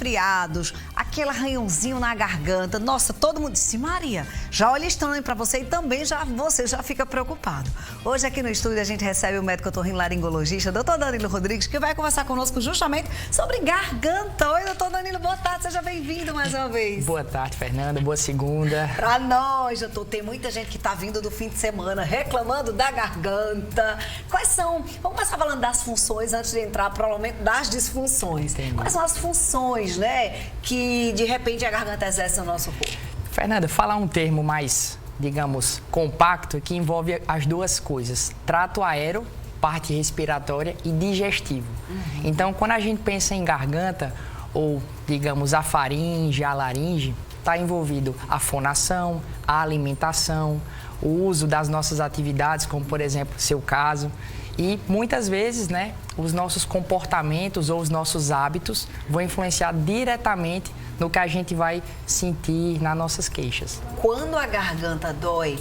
resfriados, aquele arranhãozinho na garganta. Nossa, todo mundo disse, Maria, já olha estranho para você e também você já fica preocupado. Hoje aqui no estúdio a gente recebe o médico otorrinolaringologista, doutor Danilo Rodrigues, que vai conversar conosco justamente sobre garganta. Oi, doutor Danilo, boa tarde, seja bem-vindo mais uma vez. Boa tarde, Fernanda, boa segunda. Para nós, doutor, tem muita gente que está vindo do fim de semana reclamando da garganta. Quais são, vamos começar falando das funções antes de entrar para o aumento das disfunções. Entendi. Quais são as funções, né, que de repente a garganta exerce no nosso corpo? Fernanda, falar um termo mais, digamos, compacto, que envolve as duas coisas, trato aéreo, parte respiratória e digestivo. Então, quando a gente pensa em garganta, ou, digamos, a faringe, a laringe, está envolvido a fonação, a alimentação, o uso das nossas atividades, como, por exemplo, seu caso. E, muitas vezes, né, os nossos comportamentos ou os nossos hábitos vão influenciar diretamente no que a gente vai sentir nas nossas queixas. Quando a garganta dói,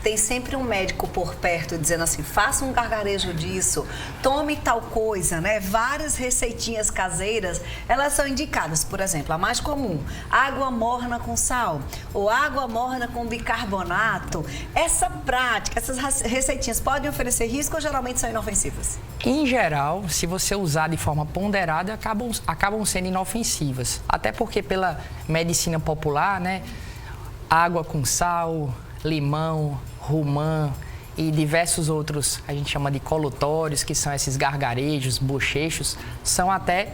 tem sempre um médico por perto dizendo assim, faça um gargarejo disso, tome tal coisa, né? Várias receitinhas caseiras, elas são indicadas. Por exemplo, a mais comum, água morna com sal ou água morna com bicarbonato. Essa prática, essas receitinhas podem oferecer risco ou geralmente são inofensivas? Em geral, se você usar de forma ponderada, acabam sendo inofensivas. Até porque pela medicina popular, né? Água com sal, limão, romã e diversos outros, a gente chama de colutórios, que são esses gargarejos, bochechos, são até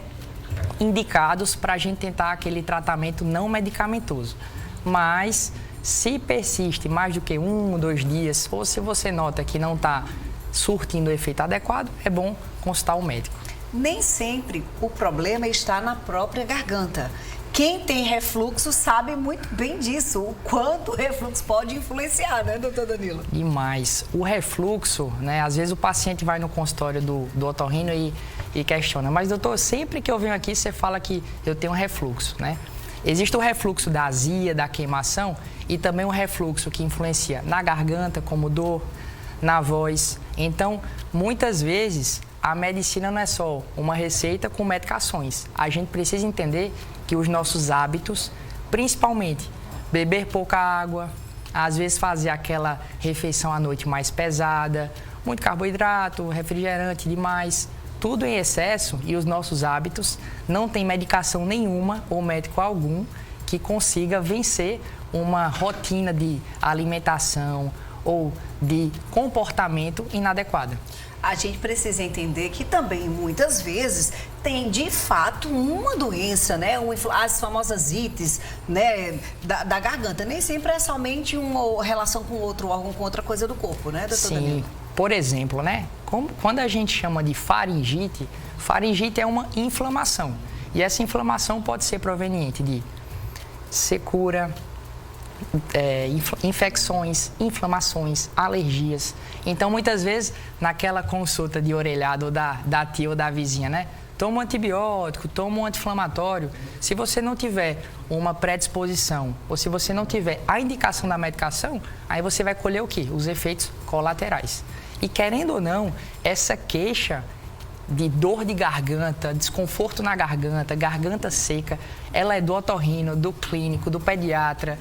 indicados para a gente tentar aquele tratamento não medicamentoso. Mas, se persiste mais do que 1 ou 2 dias, ou se você nota que não está surtindo o efeito adequado, é bom consultar o médico. Nem sempre o problema está na própria garganta. Quem tem refluxo sabe muito bem disso, o quanto o refluxo pode influenciar, né, doutor Danilo? Demais. O refluxo, né, às vezes o paciente vai no consultório do otorrino e questiona, mas doutor, sempre que eu venho aqui você fala que eu tenho refluxo, né? Existe o refluxo da azia, da queimação e também o refluxo que influencia na garganta, como dor, na voz. Então, muitas vezes, a medicina não é só uma receita com medicações. A gente precisa entender que os nossos hábitos, principalmente beber pouca água, às vezes fazer aquela refeição à noite mais pesada, muito carboidrato, refrigerante demais, tudo em excesso e os nossos hábitos não tem medicação nenhuma ou médico algum que consiga vencer uma rotina de alimentação ou de comportamento inadequado. A gente precisa entender que também, muitas vezes, tem de fato uma doença, né? As famosas ites, né? Da garganta. Nem sempre é somente uma relação com outro órgão, com outra coisa do corpo, né, doutor Sim. Danilo? Por exemplo, né? Quando a gente chama de faringite, faringite é uma inflamação. E essa inflamação pode ser proveniente de secura, infecções, inflamações, alergias. Então, muitas vezes, naquela consulta de orelhada ou da tia ou da vizinha, né? Toma um antibiótico, toma um anti-inflamatório. Se você não tiver uma predisposição ou se você não tiver a indicação da medicação, aí você vai colher o quê? Os efeitos colaterais. E querendo ou não, essa queixa de dor de garganta, desconforto na garganta, garganta seca, ela é do otorrino, do clínico, do pediatra,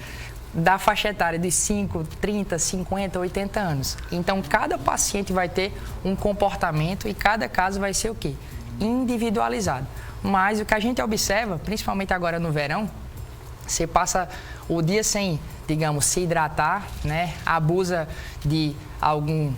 da faixa etária de 5, 30, 50, 80 anos. Então, cada paciente vai ter um comportamento e cada caso vai ser o quê? Individualizado. Mas o que a gente observa, principalmente agora no verão, você passa o dia sem, digamos, se hidratar, né? Abusa de algum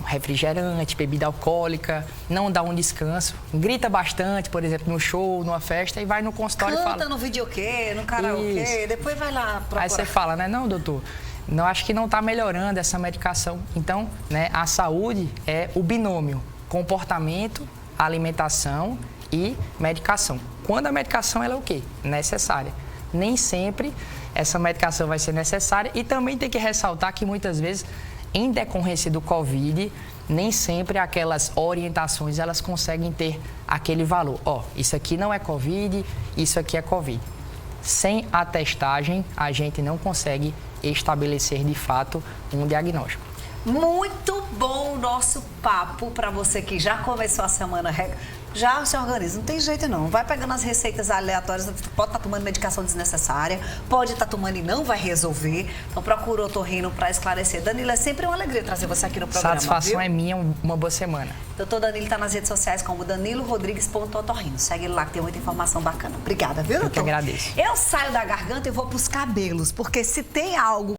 refrigerante, bebida alcoólica, não dá um descanso, grita bastante, por exemplo, no show, numa festa, e vai no consultório e fala... Canta no videokê, no karaokê, depois vai lá procurar. Aí você fala, né? Não, doutor, não, acho que não está melhorando essa medicação. Então, né, a saúde é o binômio comportamento, alimentação e medicação. Quando a medicação ela é o quê? Necessária. Nem sempre essa medicação vai ser necessária e também tem que ressaltar que muitas vezes, em decorrência do Covid, nem sempre aquelas orientações elas conseguem ter aquele valor. Isso aqui não é Covid, isso aqui é Covid. Sem a testagem, a gente não consegue estabelecer de fato um diagnóstico. Muito bom o nosso papo para você que já começou a semana. Já se organiza, não tem jeito não. Vai pegando as receitas aleatórias, pode estar tomando medicação desnecessária, pode estar tomando e não vai resolver. Então procura o otorrino para esclarecer. Danilo, é sempre uma alegria trazer você aqui no programa. Satisfação, viu? É minha, uma boa semana. Doutor Danilo está nas redes sociais como danilorodrigues.otorrino. Segue ele lá que tem muita informação bacana. Obrigada, viu, doutor? Eu que agradeço. Eu saio da garganta e vou para os cabelos, porque se tem algo